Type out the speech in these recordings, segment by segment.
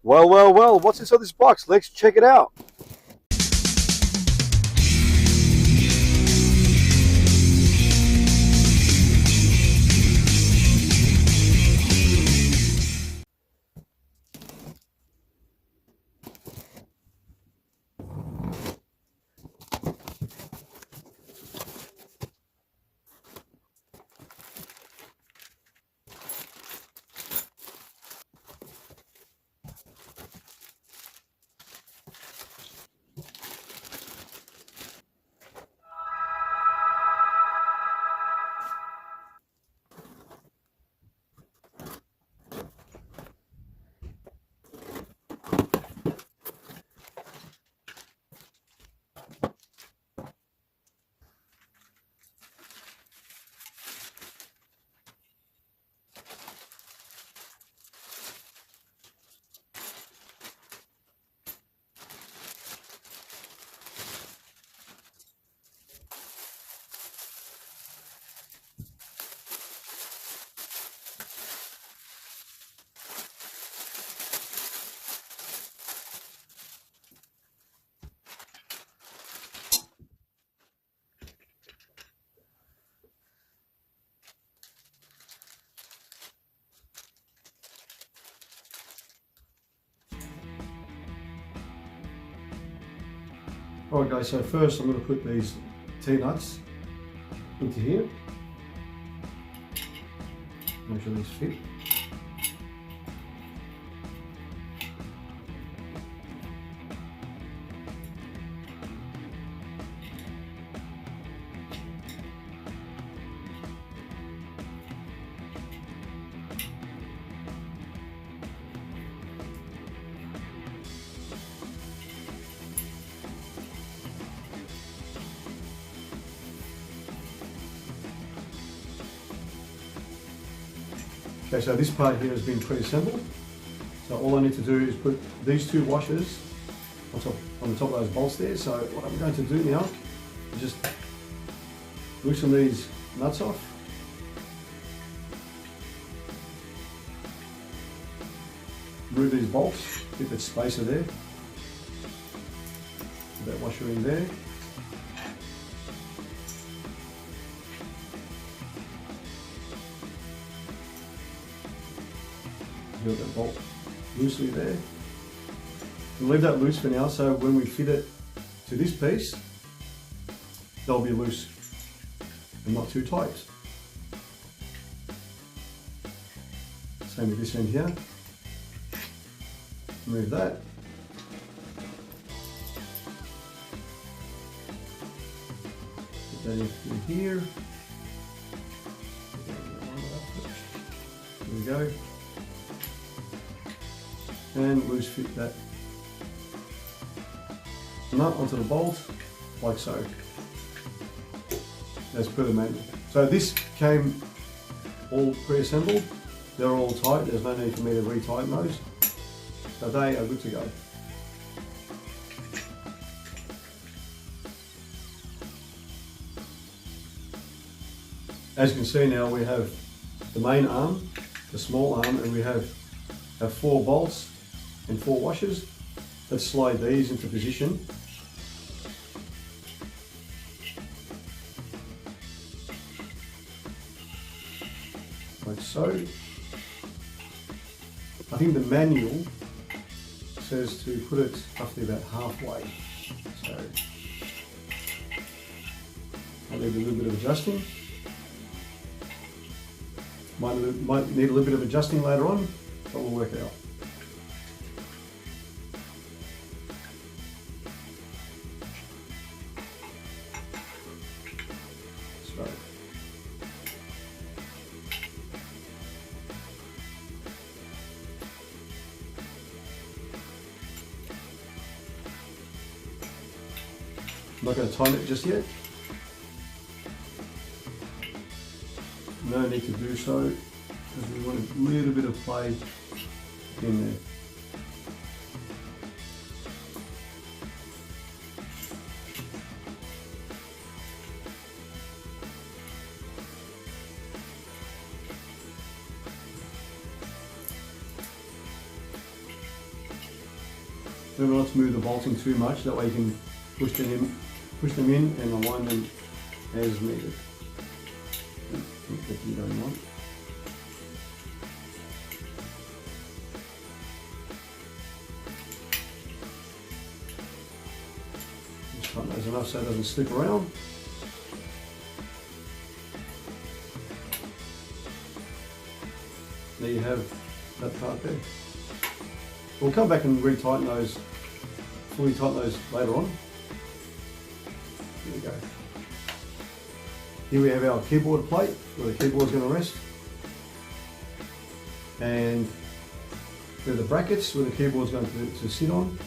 Well, what's inside this box? Let's check it out. Alright guys, so first I'm going to put these T-nuts into here. Make sure these fit. Okay, so this part here has been pre-assembled. So all I need to do is put these two washers on the top of those bolts there. So what I'm going to do now is just loosen these nuts off. Remove these bolts, keep that spacer there. Put that washer in there. Build that bolt loosely there. We'll leave that loose for now, so when we fit it to this piece, they'll be loose and not too tight. Same with this end here. Remove that. Put that in through here. There we go. And loose fit that nut onto the bolt, like so, as per the manual. So this came all pre-assembled, they're all tight, there's no need for me to retighten those, so they are good to go. As you can see now, we have the main arm, the small arm, and we have our 4 bolts and 4 washers. Let's slide these into position. Like so. I think the manual says to put it roughly about halfway. So I'll need a little bit of adjusting. Might need a little bit of adjusting later on, but we'll work it out. I'm not going to time it just yet. No need to do so, because we want a little bit of play in there. Remember not to move the bolting too much, that way you can push them in and align them as needed. That you don't want. Just tighten those enough so it doesn't slip around. There you have that part there. We'll come back and retighten those, fully tighten those later on. There we go. Here we have our keyboard plate where the keyboard is going to rest, and there are the brackets where the keyboard is going to sit on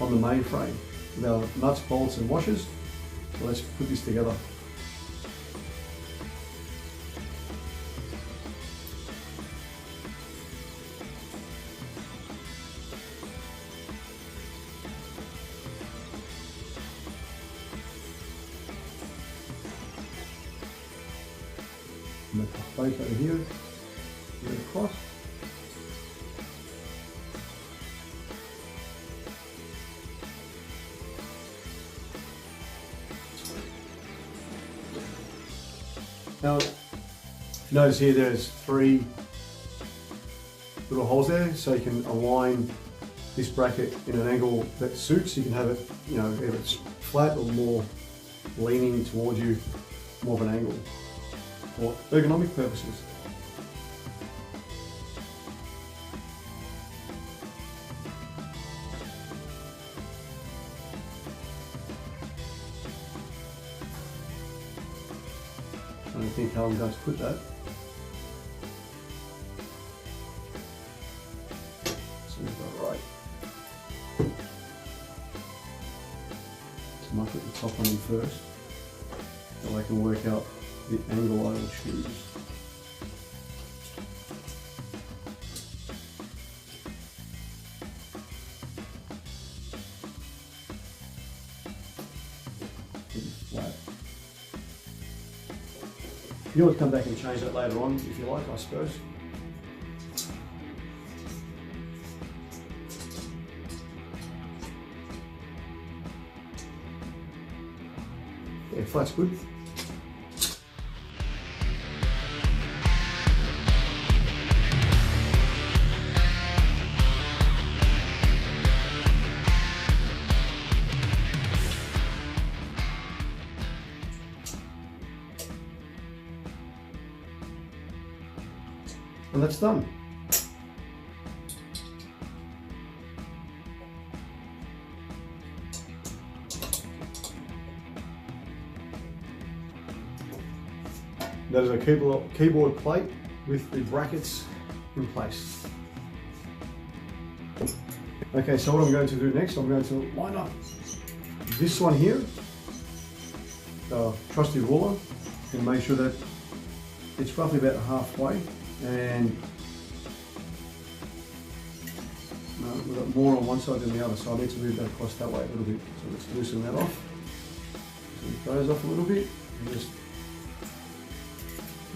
the main frame with our nuts, bolts and washers. So let's put this together. Make the plate over here, get it across. Now, if you notice here, there's 3 little holes there, so you can align this bracket in an angle that suits. You can have it, you know, if it's flat or more leaning towards you, more of an angle. For ergonomic purposes. Trying to think how I'm going to put that. So we've got right. So I might put the top one in first, so I can work out the angle I will choose. Pretty flat. You can always come back and change that later on if you like, I suppose. Yeah, flat's good. And that's done. That is a keyboard plate with the brackets in place. Okay, so what I'm going to do next, I'm going to line up this one here, the trusty ruler, and make sure that it's roughly about halfway. And we've got more on one side than the other, so I need to move that across that way a little bit. So let's loosen that off. So those off a little bit, and just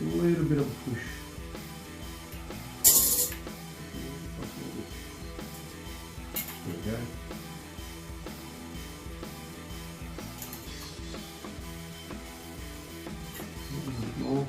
a little bit of a push. There we go. A little bit more.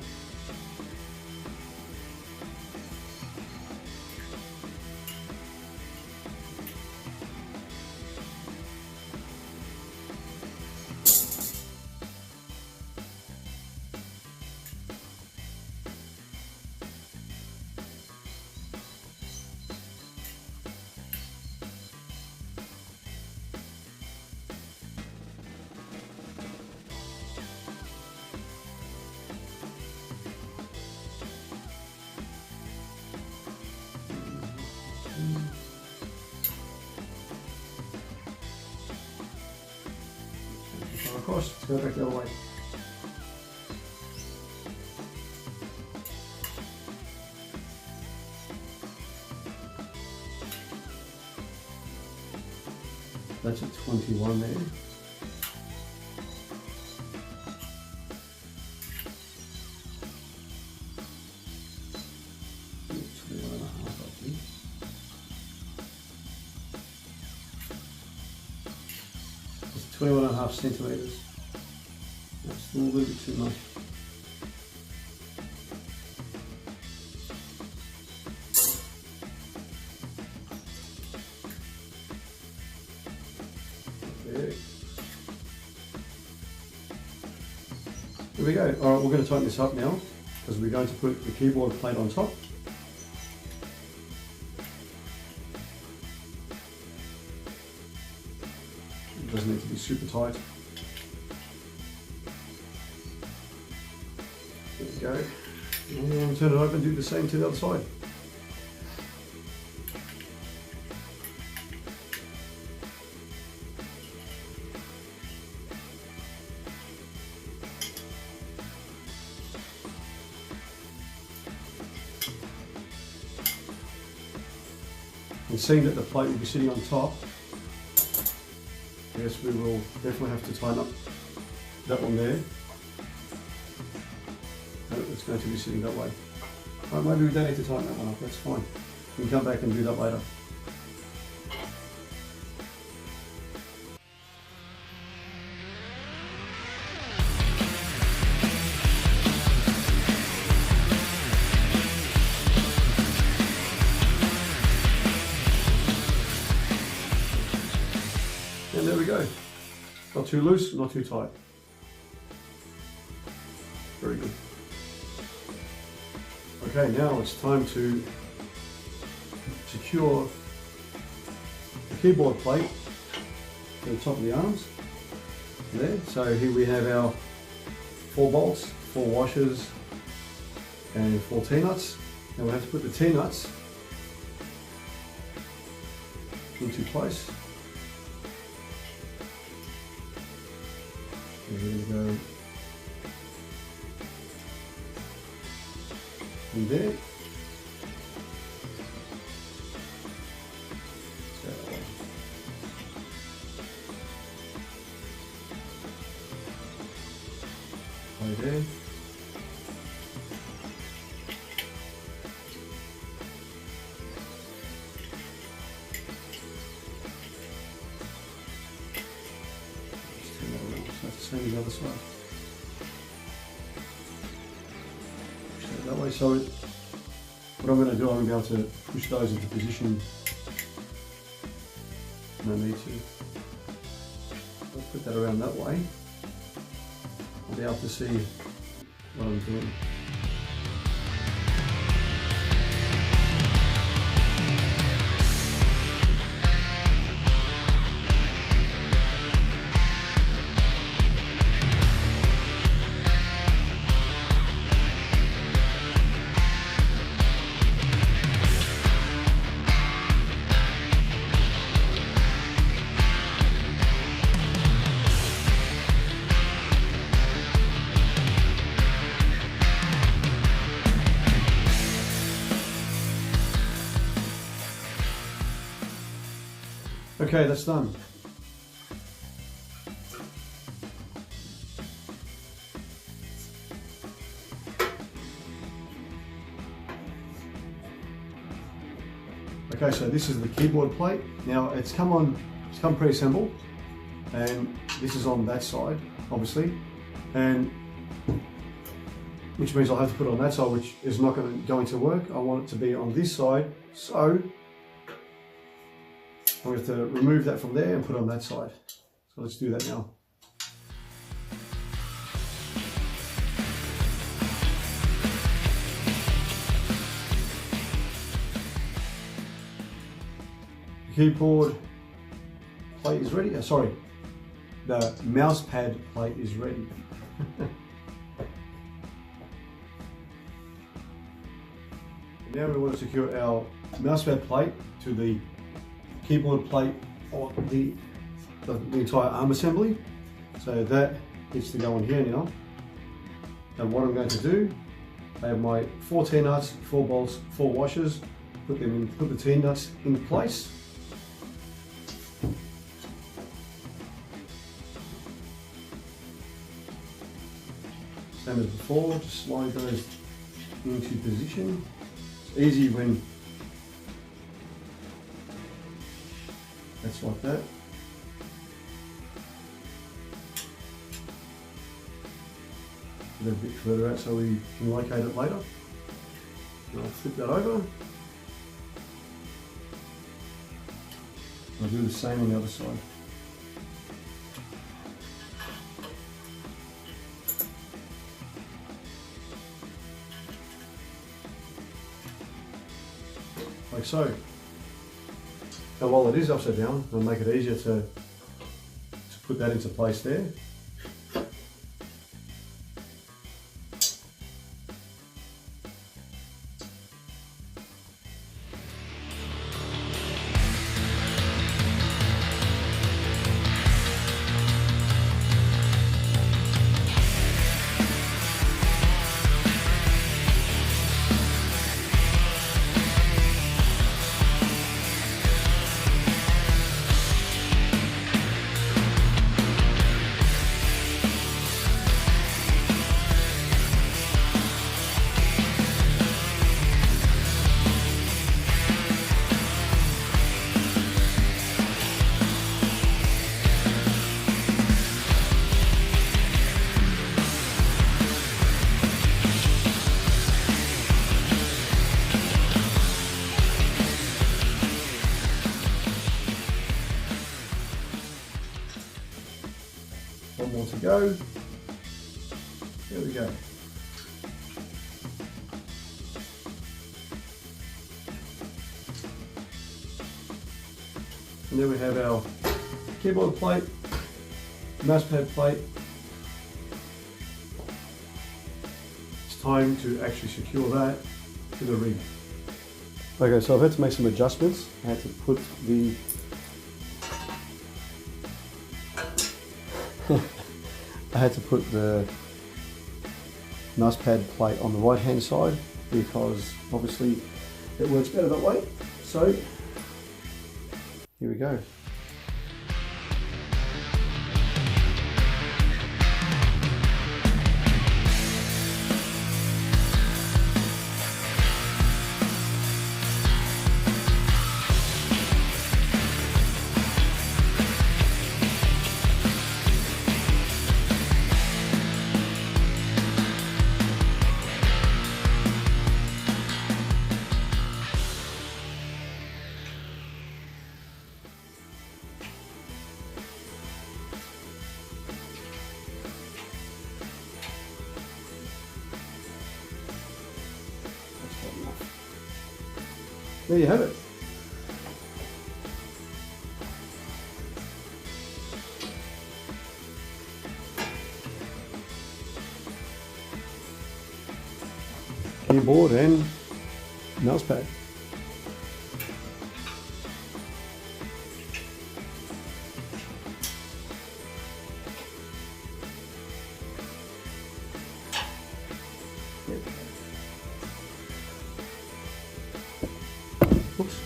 Across, let's go back the other way. That's at 21 there. 21.5 centimeters. That's still a little bit too much. There. There we go. All right, we're going to tighten this up now because we're going to put the keyboard plate on top. It doesn't need to be super tight. There we go. And turn it over and do the same to the other side. And seeing that the plate will be sitting on top, yes, we will definitely have to tighten up that one there. It's going to be sitting that way. Right, maybe we don't need to tighten that one up, that's fine. We can come back and do that later. And there we go. Not too loose, not too tight. Very good. Okay, now it's time to secure the keyboard plate to the top of the arms. There. So here we have our 4 bolts, 4 washers, and 4 T-nuts. Now we have to put the T-nuts into place. There we go. And there. Right there. Same as the other side. Push that way. So what I'm going to do, I'm going to be able to push those into position. No need to. I'll put that around that way. I'll be able to see what I'm doing. Okay, that's done. Okay, so this is the keyboard plate. Now it's come pre-assembled, and this is on that side, obviously, and which means I'll have to put it on that side, which is not going to work. I want it to be on this side, so I'm going to have to remove that from there and put it on that side. So let's do that now. The keyboard plate is ready. Sorry, the mouse pad plate is ready. Now we want to secure our mouse pad plate to the keyboard plate on the entire arm assembly. So that needs to go on here now. And what I'm going to do, I have my 4 T-nuts, 4 bolts, 4 washers, put the T-nuts in place. Same as before, just slide those into position. It's easy when that's like that. Get it a bit further out so we can locate it later. And I'll flip that over. I'll do the same on the other side. Like so. Now while it is upside down, it'll make it easier to put that into place there. One more to go. There we go. And then we have our keyboard plate, mouse pad plate. It's time to actually secure that to the rig. Okay, so I've had to make some adjustments. I had to put the mouse pad plate on the right hand side because obviously it works better that way. So here we go. There you have it. Keyboard and mouse pad. Oops.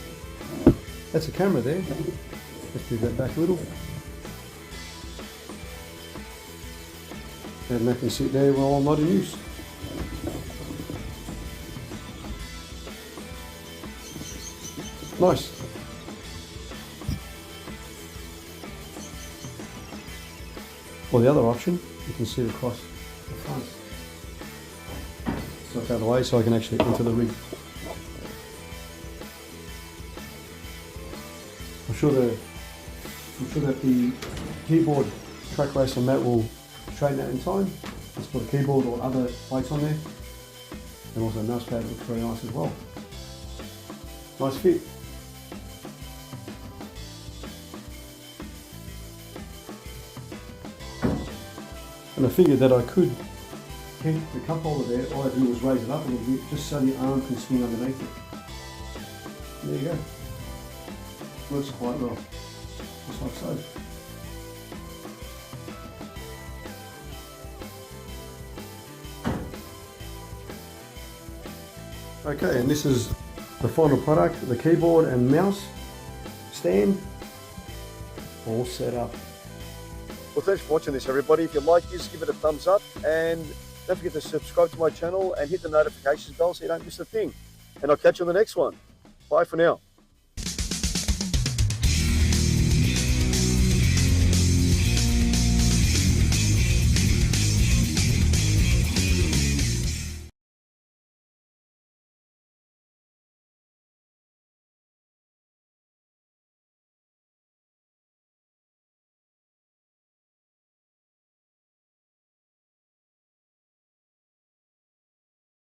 That's a camera there. Let's move that back a little. And that can sit there while I'm not in use. Nice. Or the other option, you can sit across the front. So it's out of the way so I can actually enter the rig. I'm sure that the keyboard track race on that will straighten out in time. Just put a keyboard or other plates on there. And also the mouse pad looks very nice as well. Nice fit. And I figured that I could keep the cup holder there. All I do was raise it up a little bit just so the arm can swing underneath it. And there you go. Works quite well, just like so. Okay, and this is the final product, the keyboard and mouse stand, all set up. Well, thanks for watching this, everybody. If you like this, give it a thumbs up and don't forget to subscribe to my channel and hit the notifications bell so you don't miss a thing. And I'll catch you on the next one. Bye for now.